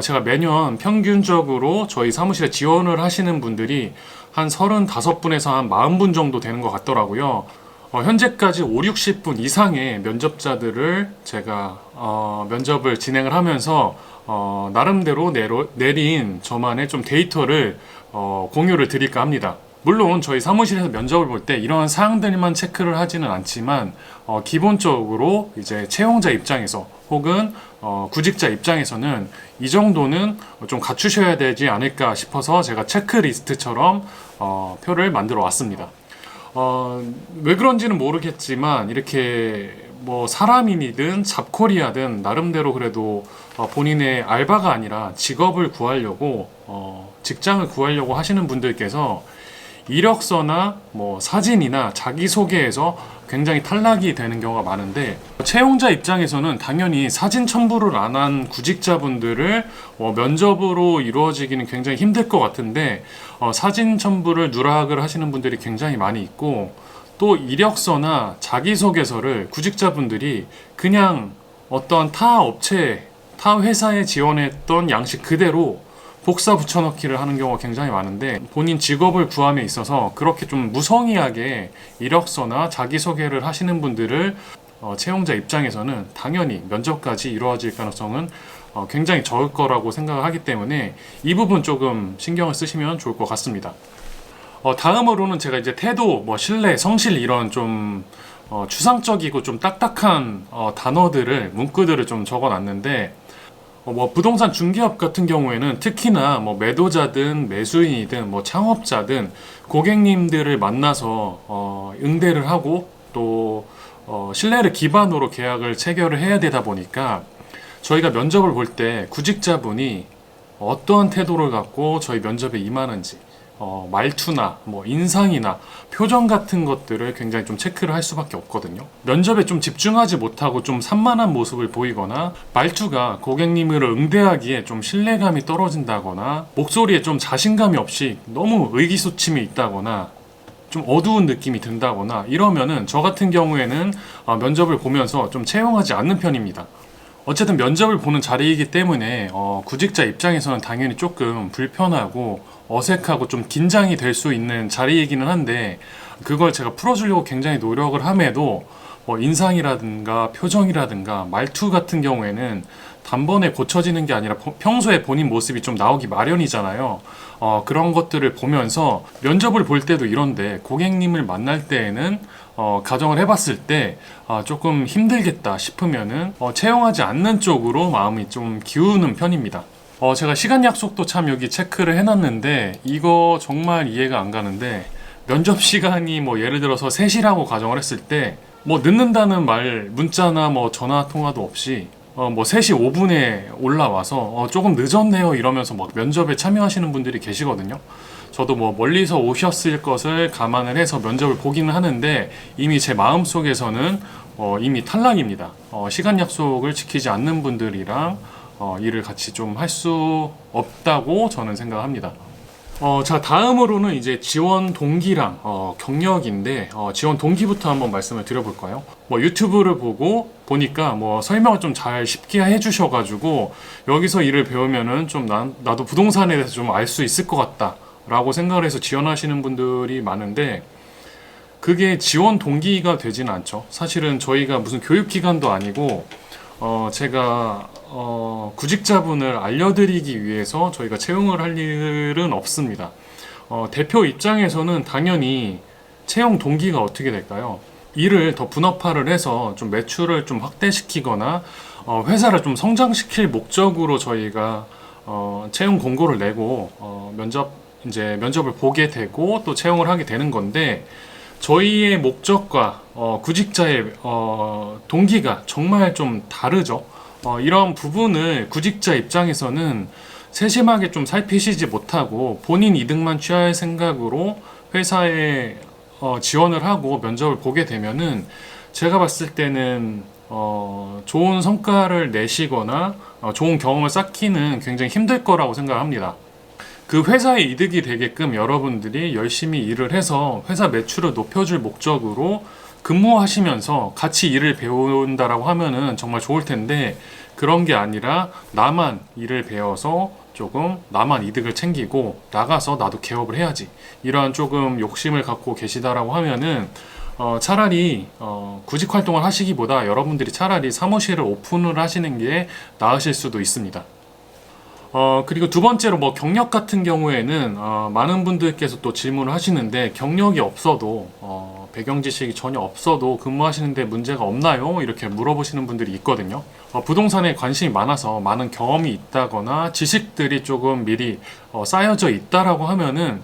제가 매년 평균적으로 저희 사무실에 지원을 하시는 분들이 한 35분에서 한 40분 정도 되는 것 같더라고요. 현재까지 5, 60분 이상의 면접자들을 제가 면접을 진행을 하면서 나름대로 내린 저만의 좀 데이터를 공유를 드릴까 합니다. 물론 저희 사무실에서 면접을 볼 때 이러한 사항들만 체크를 하지는 않지만 기본적으로 이제 채용자 입장에서 혹은 구직자 입장에서는 이 정도는 좀 갖추셔야 되지 않을까 싶어서 제가 체크리스트처럼 표를 만들어 왔습니다. 왜 그런지는 모르겠지만 이렇게 뭐 사람인이든 잡코리아든 나름대로 그래도 본인의 알바가 아니라 직업을 구하려고 직장을 구하려고 하시는 분들께서 이력서나 뭐 사진이나 자기소개에서 굉장히 탈락이 되는 경우가 많은데, 채용자 입장에서는 당연히 사진 첨부를 안 한 구직자분들을 면접으로 이루어지기는 굉장히 힘들 것 같은데, 사진 첨부를 누락을 하시는 분들이 굉장히 많이 있고, 또 이력서나 자기소개서를 구직자분들이 그냥 어떤 타 업체, 타 회사에 지원했던 양식 그대로 복사 붙여넣기를 하는 경우가 굉장히 많은데, 본인 직업을 구함에 있어서 그렇게 좀 무성의하게 이력서나 자기소개를 하시는 분들을 채용자 입장에서는 당연히 면접까지 이루어질 가능성은 굉장히 적을 거라고 생각을 하기 때문에 이 부분 조금 신경을 쓰시면 좋을 것 같습니다. 다음으로는 제가 이제 태도, 신뢰, 성실 이런 좀 추상적이고 좀 딱딱한 단어들을, 문구들을 좀 적어놨는데, 부동산 중개업 같은 경우에는 특히나 매도자든 매수인이든 창업자든 고객님들을 만나서 응대를 하고 또 신뢰를 기반으로 계약을 체결을 해야 되다 보니까 저희가 면접을 볼 때 구직자분이 어떠한 태도를 갖고 저희 면접에 임하는지 말투나 인상이나 표정 같은 것들을 굉장히 좀 체크를 할 수밖에 없거든요. 면접에 좀 집중하지 못하고 좀 산만한 모습을 보이거나 말투가 고객님을 응대하기에 좀 신뢰감이 떨어진다거나 목소리에 좀 자신감이 없이 너무 의기소침이 있다거나 좀 어두운 느낌이 든다거나 이러면은 저 같은 경우에는 면접을 보면서 좀 채용하지 않는 편입니다. 어쨌든 면접을 보는 자리이기 때문에 구직자 입장에서는 당연히 조금 불편하고 어색하고 좀 긴장이 될 수 있는 자리이기는 한데, 그걸 제가 풀어주려고 굉장히 노력을 함에도 인상이라든가 표정이라든가 말투 같은 경우에는 단번에 고쳐지는 게 아니라 평소에 본인 모습이 좀 나오기 마련이잖아요. 그런 것들을 보면서 면접을 볼 때도 이런데 고객님을 만날 때에는 가정을 해봤을 때 조금 힘들겠다 싶으면은 채용하지 않는 쪽으로 마음이 좀 기우는 편입니다. 제가 시간 약속도 참 여기 체크를 해놨는데 이거 정말 이해가 안 가는데, 면접 시간이 예를 들어서 3시라고 가정을 했을 때 늦는다는 말 문자나 전화 통화도 없이 3시 5분에 올라와서 조금 늦었네요 이러면서 면접에 참여하시는 분들이 계시거든요. 저도 멀리서 오셨을 것을 감안을 해서 면접을 보기는 하는데 이미 제 마음속에서는 이미 탈락입니다. 시간 약속을 지키지 않는 분들이랑 일을 같이 좀 할 수 없다고 저는 생각합니다. 자, 다음으로는 이제 지원 동기랑 경력인데, 지원 동기부터 한번 말씀을 드려볼까요? 유튜브를 보니까 설명을 좀 잘 쉽게 해주셔가지고 여기서 일을 배우면은 좀 나도 부동산에 대해서 좀 알 수 있을 것 같다 라고 생각을 해서 지원하시는 분들이 많은데, 그게 지원 동기가 되지는 않죠. 사실은 저희가 무슨 교육기관도 아니고 제가 구직자분을 알려드리기 위해서 저희가 채용을 할 일은 없습니다. 대표 입장에서는 당연히 채용 동기가 어떻게 될까요? 일을 더 분업화를 해서 좀 매출을 좀 확대시키거나 회사를 좀 성장시킬 목적으로 저희가 채용 공고를 내고 면접을 보게 되고 또 채용을 하게 되는 건데, 저희의 목적과 구직자의 동기가 정말 좀 다르죠. 이런 부분을 구직자 입장에서는 세심하게 좀 살피시지 못하고 본인 이득만 취할 생각으로 회사에 지원을 하고 면접을 보게 되면은 제가 봤을 때는 좋은 성과를 내시거나 좋은 경험을 쌓기는 굉장히 힘들 거라고 생각합니다. 그 회사의 이득이 되게끔 여러분들이 열심히 일을 해서 회사 매출을 높여줄 목적으로 근무하시면서 같이 일을 배운다라고 하면은 정말 좋을 텐데 그런 게 아니라 나만 일을 배워서 조금 나만 이득을 챙기고 나가서 나도 개업을 해야지 이러한 조금 욕심을 갖고 계시다라고 하면은 차라리 구직 활동을 하시기보다 여러분들이 차라리 사무실을 오픈을 하시는 게 나으실 수도 있습니다. 그리고 두 번째로 뭐 경력 같은 경우에는 많은 분들께서 또 질문을 하시는데 경력이 없어도 배경 지식이 전혀 없어도 근무하시는데 문제가 없나요? 이렇게 물어보시는 분들이 있거든요. 부동산에 관심이 많아서 많은 경험이 있다거나 지식들이 조금 미리 쌓여져 있다라고 하면은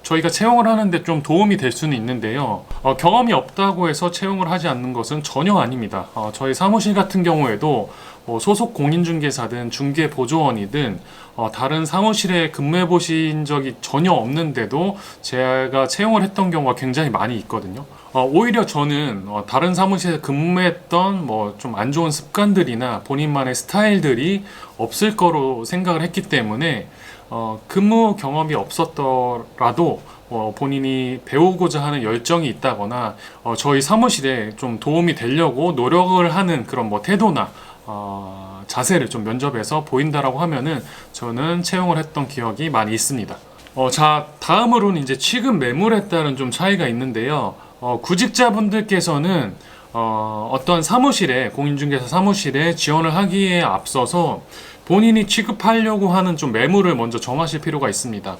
저희가 채용을 하는데 좀 도움이 될 수는 있는데요. 경험이 없다고 해서 채용을 하지 않는 것은 전혀 아닙니다. 저희 사무실 같은 경우에도 소속 공인중개사든 중개보조원이든 다른 사무실에 근무해 보신 적이 전혀 없는데도 제가 채용을 했던 경우가 굉장히 많이 있거든요. 오히려 저는 다른 사무실에 근무했던 뭐 좀 안 좋은 습관들이나 본인만의 스타일들이 없을 거로 생각을 했기 때문에 근무 경험이 없었더라도 본인이 배우고자 하는 열정이 있다거나 저희 사무실에 좀 도움이 되려고 노력을 하는 그런 뭐 태도나 자세를 좀 면접에서 보인다라고 하면은 저는 채용을 했던 기억이 많이 있습니다. 자, 다음으로는 이제 취급 매물에 따른 좀 차이가 있는데요. 구직자분들께서는 어떤 사무실에 공인중개사 사무실에 지원을 하기에 앞서서 본인이 취급하려고 하는 좀 매물을 먼저 정하실 필요가 있습니다.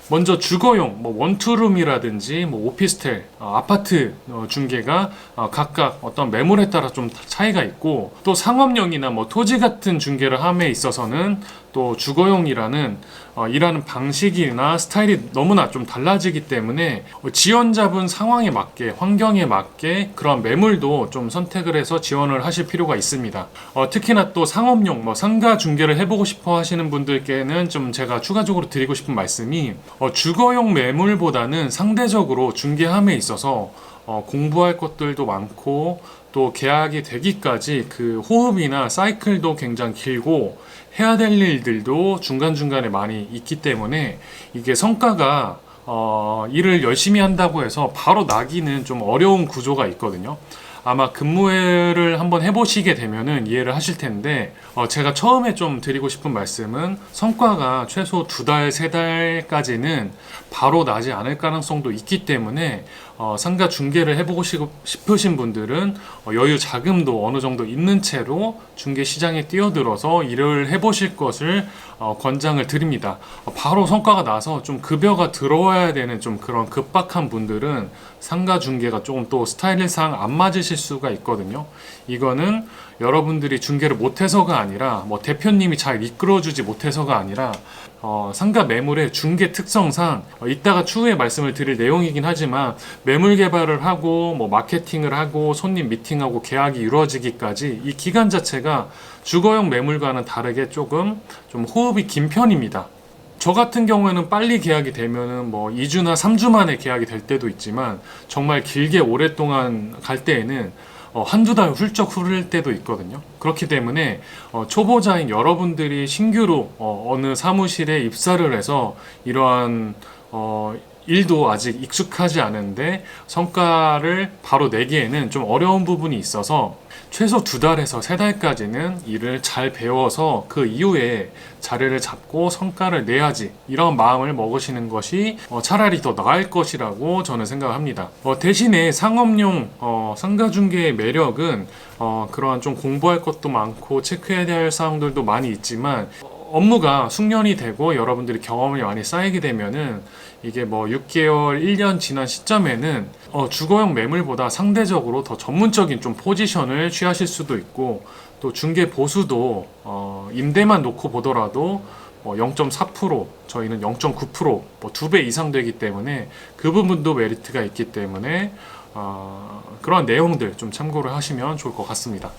먼저 주거용, 뭐 원투룸이라든지 뭐 오피스텔, 아파트 중개가 각각 어떤 매물에 따라 좀 차이가 있고 또 상업용이나 뭐 토지 같은 중개를 함에 있어서는 또 주거용이라는 일하는 방식이나 스타일이 너무나 좀 달라지기 때문에 지원자분 상황에 맞게 환경에 맞게 그런 매물도 좀 선택을 해서 지원을 하실 필요가 있습니다. 특히나 또 상업용 뭐 상가 중개를 해보고 싶어 하시는 분들께는 좀 제가 추가적으로 드리고 싶은 말씀이 주거용 매물보다는 상대적으로 중개함에 있어서 공부할 것들도 많고 또 계약이 되기까지 그 호흡이나 사이클도 굉장히 길고 해야 될 일들도 중간중간에 많이 있기 때문에 이게 성과가 일을 열심히 한다고 해서 바로 나기는 좀 어려운 구조가 있거든요. 아마 근무를 한번 해보시게 되면은 이해를 하실 텐데 제가 처음에 좀 드리고 싶은 말씀은 성과가 최소 2달, 3달까지는 바로 나지 않을 가능성도 있기 때문에 상가 중개를 해보고 싶으신 분들은 여유 자금도 어느 정도 있는 채로 중개 시장에 뛰어들어서 일을 해보실 것을 권장을 드립니다. 바로 성과가 나서 좀 급여가 들어와야 되는 좀 그런 급박한 분들은 상가 중개가 조금 또 스타일상 안 맞으실 수가 있거든요. 이거는 여러분들이 중개를 못해서가 아니라 뭐 대표님이 잘 이끌어주지 못해서가 아니라 상가 매물의 중개 특성상 이따가 추후에 말씀을 드릴 내용이긴 하지만 매물 개발을 하고 뭐 마케팅을 하고 손님 미팅하고 계약이 이루어지기까지 이 기간 자체가 주거용 매물과는 다르게 조금 좀 호흡이 긴 편입니다. 저 같은 경우에는 빨리 계약이 되면은 뭐 2주나 3주 만에 계약이 될 때도 있지만 정말 길게 오랫동안 갈 때에는 한두 달 훌쩍 흐를 때도 있거든요. 그렇기 때문에 초보자인 여러분들이 신규로 어느 사무실에 입사를 해서 이러한 일도 아직 익숙하지 않은데 성과를 바로 내기에는 좀 어려운 부분이 있어서 최소 2달에서 3달까지는 일을 잘 배워서 그 이후에 자리를 잡고 성과를 내야지 이런 마음을 먹으시는 것이 차라리 더 나을 것이라고 저는 생각합니다. 대신에 상업용 상가중개의 매력은 그러한 좀 공부할 것도 많고 체크해야 될 사항들도 많이 있지만 업무가 숙련이 되고 여러분들이 경험이 많이 쌓이게 되면은 이게 뭐 6개월, 1년 지난 시점에는 주거용 매물보다 상대적으로 더 전문적인 좀 포지션을 취하실 수도 있고 또 중개 보수도 임대만 놓고 보더라도 0.4% 저희는 0.9% 뭐 2배 이상 되기 때문에 그 부분도 메리트가 있기 때문에 그런 내용들 좀 참고를 하시면 좋을 것 같습니다.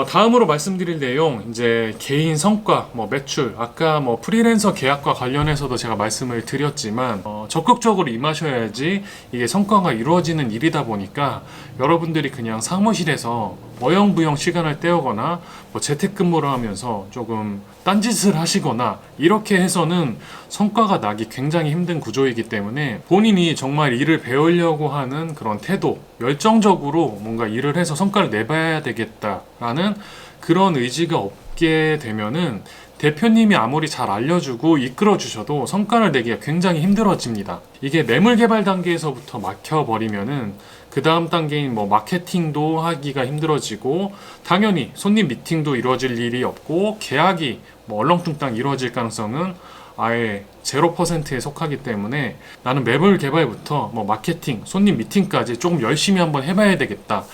다음으로 말씀드릴 내용 이제 개인 성과, 뭐 매출, 아까 뭐 프리랜서 계약과 관련해서도 제가 말씀을 드렸지만 적극적으로 임하셔야지 이게 성과가 이루어지는 일이다 보니까 여러분들이 그냥 사무실에서 어영부영 시간을 때우거나 뭐 재택근무를 하면서 조금 딴짓을 하시거나 이렇게 해서는 성과가 나기 굉장히 힘든 구조이기 때문에 본인이 정말 일을 배우려고 하는 그런 태도, 열정적으로 뭔가 일을 해서 성과를 내봐야 되겠다라는 그런 의지가 없게 되면은 대표님이 아무리 잘 알려주고 이끌어 주셔도 성과를 내기가 굉장히 힘들어집니다. 이게 매물 개발 단계에서부터 막혀버리면은 그 다음 단계인 뭐 마케팅도 하기가 힘들어지고 당연히 손님 미팅도 이루어질 일이 없고 계약이 뭐 얼렁뚱땅 이루어질 가능성은 아예 0%에 속하기 때문에 나는 매물 개발부터 뭐 마케팅, 손님 미팅까지 조금 열심히 한번 해봐야 되겠다.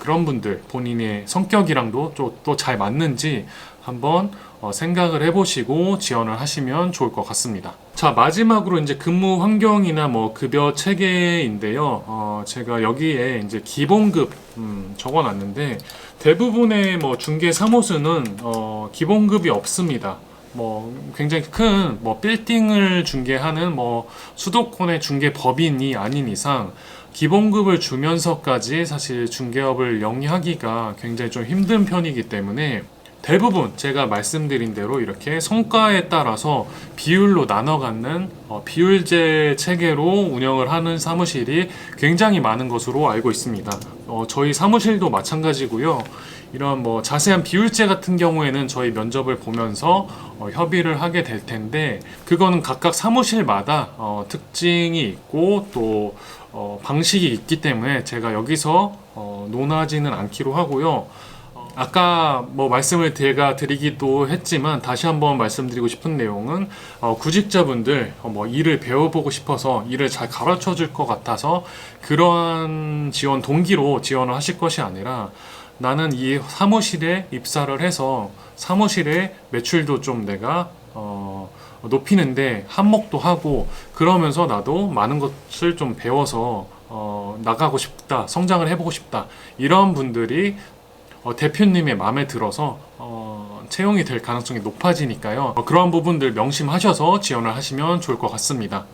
그런 분들 본인의 성격이랑도 또 잘 맞는지 한번 생각을 해보시고 지원을 하시면 좋을 것 같습니다. 자, 마지막으로 이제 근무 환경이나 뭐 급여 체계인데요. 제가 여기에 이제 기본급 적어놨는데 대부분의 뭐 중개 사무소는 기본급이 없습니다. 뭐 굉장히 큰 뭐 빌딩을 중개하는 뭐 수도권의 중개 법인이 아닌 이상 기본급을 주면서까지 사실 중개업을 영위하기가 굉장히 좀 힘든 편이기 때문에 대부분 제가 말씀드린 대로 이렇게 성과에 따라서 비율로 나눠 갖는 비율제 체계로 운영을 하는 사무실이 굉장히 많은 것으로 알고 있습니다. 저희 사무실도 마찬가지고요. 이런 뭐 자세한 비율제 같은 경우에는 저희 면접을 보면서 협의를 하게 될 텐데 그거는 각각 사무실마다 특징이 있고 또 방식이 있기 때문에 제가 여기서 논하지는 않기로 하고요. 아까 뭐 말씀을 제가 드리기도 했지만 다시 한번 말씀드리고 싶은 내용은 구직자분들 뭐 일을 배워보고 싶어서 일을 잘 가르쳐 줄 것 같아서 그러한 지원 동기로 지원을 하실 것이 아니라 나는 이 사무실에 입사를 해서 사무실의 매출도 좀 내가 높이는데 한몫도 하고 그러면서 나도 많은 것을 좀 배워서 나가고 싶다, 성장을 해보고 싶다 이런 분들이 대표님의 마음에 들어서 채용이 될 가능성이 높아지니까요. 그런 부분들 명심하셔서 지원을 하시면 좋을 것 같습니다.